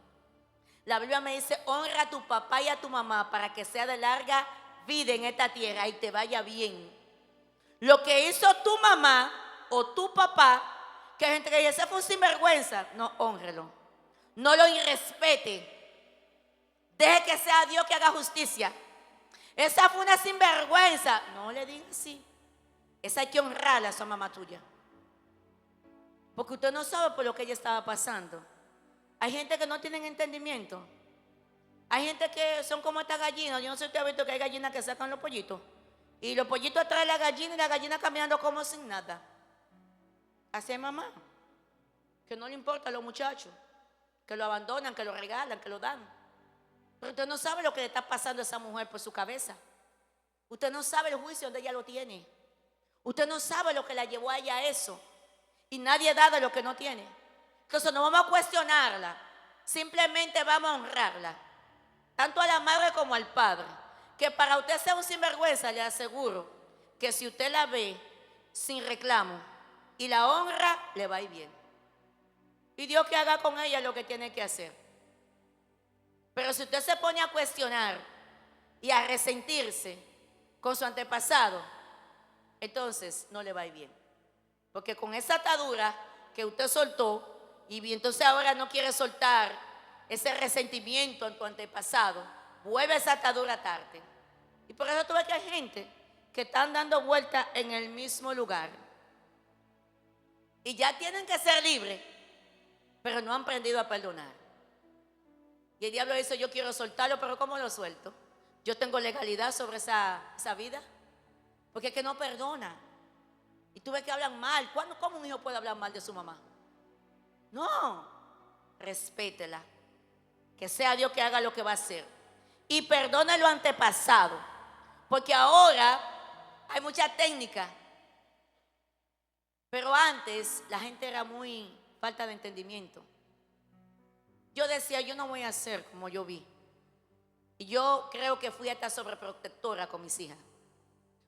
La Biblia me dice: honra a tu papá y a tu mamá para que sea de larga vida en esta tierra y te vaya bien. Lo que hizo tu mamá o tu papá, que hay gente que dice: ese fue un sinvergüenza. No, hónrelo. No lo irrespete. Deje que sea Dios que haga justicia. Esa fue una sinvergüenza. No le diga así. Esa hay que honrarla a esa mamá tuya. Porque usted no sabe por lo que ella estaba pasando. Hay gente que no tienen entendimiento. Hay gente que son como estas gallinas. Yo no sé si usted ha visto que hay gallinas que sacan los pollitos. Y los pollitos traen la gallina y la gallina caminando como sin nada. Así es mamá. Que no le importa a los muchachos. Que lo abandonan, que lo regalan, que lo dan. Pero usted no sabe lo que le está pasando a esa mujer por su cabeza. Usted no sabe el juicio donde ella lo tiene. Usted no sabe lo que la llevó a ella a eso. Y nadie da de lo que no tiene. Entonces no vamos a cuestionarla. Simplemente vamos a honrarla. Tanto a la madre como al padre. Que para usted sea un sinvergüenza, le aseguro que si usted la ve sin reclamo y la honra, le va a ir bien. Y Dios que haga con ella lo que tiene que hacer. Pero si usted se pone a cuestionar y a resentirse, con su antepasado, entonces no le va a ir bien. Porque con esa atadura que usted soltó y entonces ahora no quiere soltar ese resentimiento en tu antepasado, vuelve esa atadura a atarte. Y por eso tú ves que hay gente que están dando vueltas en el mismo lugar y ya tienen que ser libres, pero no han aprendido a perdonar. Y el diablo dice, yo quiero soltarlo, pero ¿cómo lo suelto? Yo tengo legalidad sobre esa vida, porque es que no perdona. Y tú ves que hablan mal. ¿Cómo un hijo puede hablar mal de su mamá? No, respétela, que sea Dios que haga lo que va a hacer. Y perdona lo antepasado, porque ahora hay mucha técnica, pero antes la gente era muy falta de entendimiento. Yo decía, yo no voy a hacer como yo vi. Y yo creo que fui hasta sobreprotectora con mis hijas.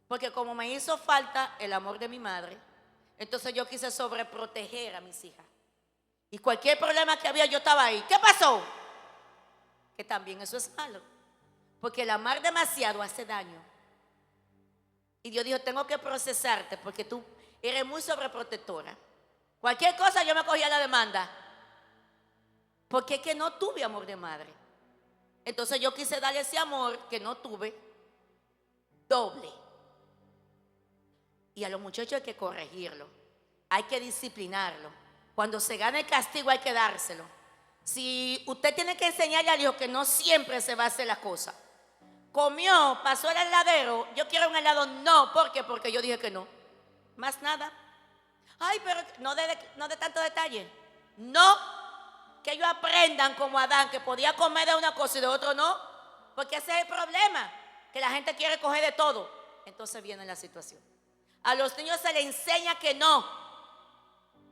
Porque como me hizo falta el amor de mi madre, entonces yo quise sobreproteger a mis hijas. Y cualquier problema que había, yo estaba ahí. ¿Qué pasó? Que también eso es malo. Porque el amar demasiado hace daño. Y Dios dijo, tengo que procesarte porque tú eres muy sobreprotectora. Cualquier cosa yo me cogía la demanda. Porque es que no tuve amor de madre. Entonces yo quise darle ese amor que no tuve, doble. Y a los muchachos hay que corregirlo, hay que disciplinarlo. Cuando se gana el castigo hay que dárselo. Si usted tiene que enseñarle al hijo que no siempre se va a hacer la cosa. Comió, pasó el heladero, yo quiero un helado, no, ¿por qué? Porque yo dije que no. Más nada. Ay, pero no de tanto detalle. No. Que ellos aprendan como Adán, que podía comer de una cosa y de otro no, porque ese es el problema, que la gente quiere coger de todo. Entonces viene la situación. A los niños se les enseña que no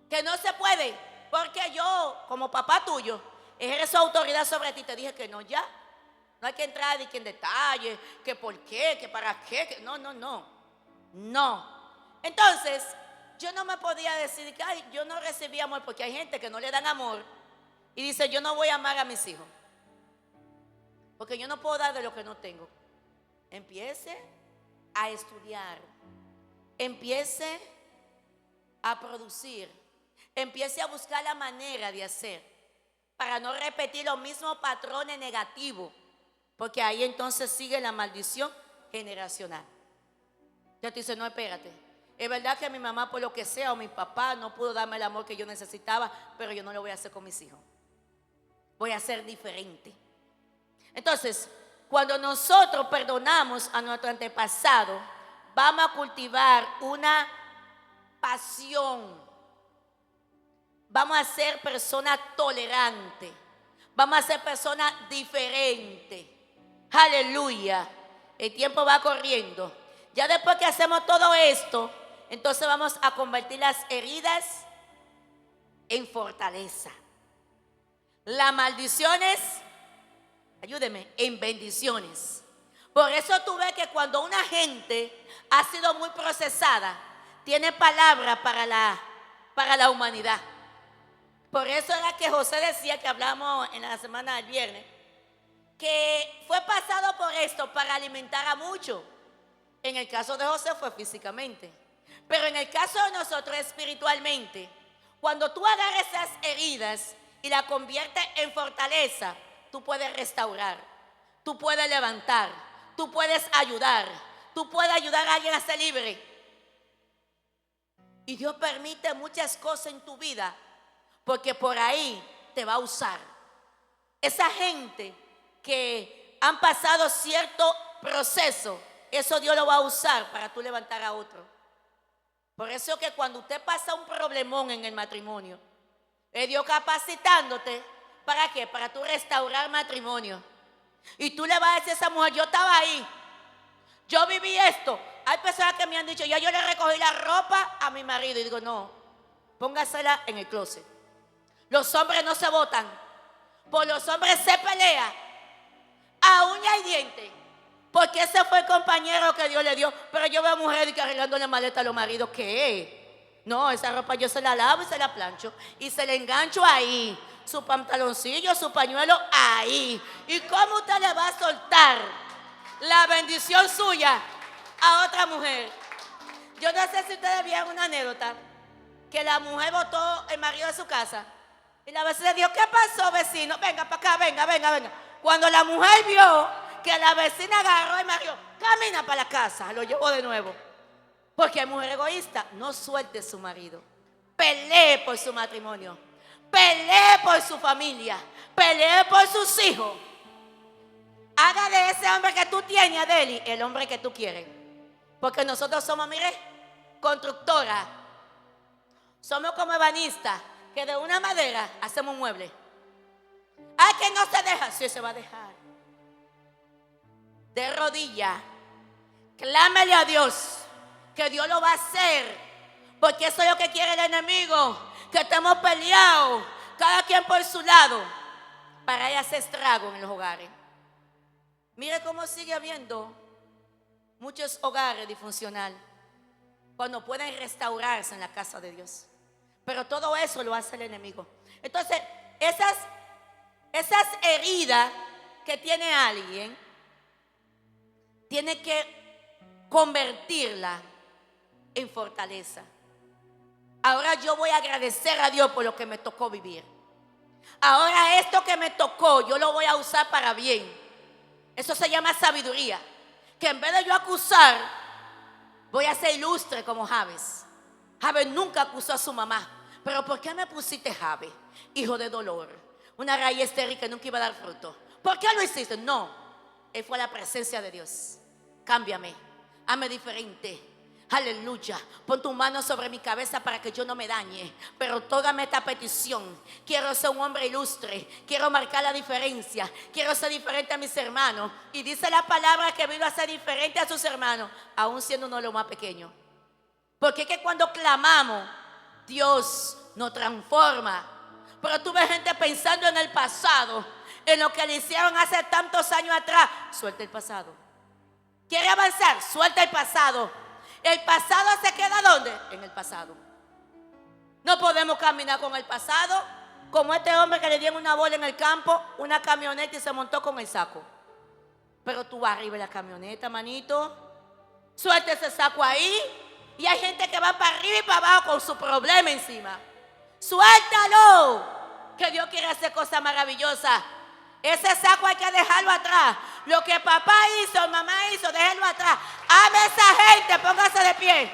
se puede, porque yo, como papá tuyo, ejerzo autoridad sobre ti, te dije que no, ya. No hay que entrar en detalle, que por qué, que para qué, que no. Entonces, yo no me podía decir que ay, yo no recibí amor, porque hay gente que no le dan amor. Y dice, yo no voy a amar a mis hijos, porque yo no puedo dar de lo que no tengo. Empiece a estudiar, empiece a producir, empiece a buscar la manera de hacer, para no repetir los mismos patrones negativos, porque ahí entonces sigue la maldición generacional. Entonces tú dices, no, espérate. Es verdad que mi mamá, por lo que sea, o mi papá no pudo darme el amor que yo necesitaba, pero yo no lo voy a hacer con mis hijos. Voy a ser diferente. Entonces, cuando nosotros perdonamos a nuestro antepasado, vamos a cultivar una pasión. Vamos a ser personas tolerantes. Vamos a ser personas diferentes. Aleluya. El tiempo va corriendo. Ya después que hacemos todo esto, entonces vamos a convertir las heridas en fortaleza. Las maldiciones, ayúdeme, en bendiciones. Por eso tú ves que cuando una gente ha sido muy procesada, tiene palabra para la humanidad. Por eso era que José decía, que hablamos en la semana del viernes, que fue pasado por esto para alimentar a muchos. En el caso de José fue físicamente, pero en el caso de nosotros espiritualmente, cuando tú agarras esas heridas y la conviertes en fortaleza, tú puedes restaurar, tú puedes levantar, tú puedes ayudar, tú puedes ayudar a alguien a ser libre. Y Dios permite muchas cosas en tu vida, porque por ahí te va a usar. Esa gente que han pasado cierto proceso, eso Dios lo va a usar para tú levantar a otro. Por eso que cuando usted pasa un problemón en el matrimonio, es Dios capacitándote, ¿para qué? Para tú restaurar matrimonio. Y tú le vas a decir a esa mujer, yo estaba ahí, yo viví esto. Hay personas que me han dicho, yo le recogí la ropa a mi marido. Y digo, no, póngasela en el closet. Los hombres no se votan, por los hombres se pelea a uña y diente, porque ese fue el compañero que Dios le dio. Pero yo veo a mujeres que arreglándole maleta a los maridos. ¿Qué? No, esa ropa yo se la lavo y se la plancho y se la engancho ahí, su pantaloncillo, su pañuelo ahí. ¿Y cómo usted le va a soltar la bendición suya a otra mujer. Yo no sé si ustedes vieron una anécdota que la mujer botó el marido de su casa y la vecina dijo, ¿qué pasó, vecino? Venga para acá, venga. Cuando la mujer vio que la vecina agarró al marido, camina para la casa, lo llevó de nuevo. Porque hay mujer egoísta. No suelte su marido. Pelee por su matrimonio. Pelee por su familia. Pelee por sus hijos. Haga de ese hombre que tú tienes, Adeli, el hombre que tú quieres. Porque nosotros somos, mire, constructora. Somos como ebanistas, que de una madera hacemos un mueble. Ay, que no se deja. Sí, se va a dejar. De rodillas, clámele a Dios, que Dios lo va a hacer. Porque eso es lo que quiere el enemigo, que estemos peleados, cada quien por su lado, para ir a hacer estrago en los hogares. Mire cómo sigue habiendo muchos hogares disfuncionales, cuando pueden restaurarse en la casa de Dios. Pero todo eso lo hace el enemigo. Entonces, esas heridas que tiene alguien, tiene que convertirla en fortaleza. Ahora yo voy a agradecer a Dios por lo que me tocó vivir. Ahora esto que me tocó, yo lo voy a usar para bien. Eso se llama sabiduría. Que en vez de yo acusar, voy a ser ilustre como Jabes. Jabes nunca acusó a su mamá. Pero ¿por qué me pusiste Jabes? Hijo de dolor. Una raíz estéril que nunca iba a dar fruto. ¿Por qué lo hiciste? No. Él fue a la presencia de Dios. Cámbiame. Hazme diferente. Aleluya. Pon tu mano sobre mi cabeza para que yo no me dañe. Pero tógame esta petición. Quiero ser un hombre ilustre. Quiero marcar la diferencia. Quiero ser diferente a mis hermanos. Y dice la palabra que vino a ser diferente a sus hermanos, aún siendo uno de los más pequeños. Porque es que cuando clamamos, Dios nos transforma. Pero tú ves gente pensando en el pasado, en lo que le hicieron hace tantos años atrás. Suelta el pasado. ¿Quiere avanzar? Suelta el pasado. El pasado se queda ¿dónde? En el pasado. No podemos caminar con el pasado, como este hombre que le dieron una bola en el campo, una camioneta y se montó con el saco. Pero tú vas arriba de la camioneta, manito. Suelta ese saco ahí. Y hay gente que va para arriba y para abajo con su problema encima. Suéltalo, que Dios quiere hacer cosas maravillosas. Ese saco hay que dejarlo atrás. Lo que papá hizo, mamá hizo, déjenlo atrás. Ame a esa gente, póngase de pie.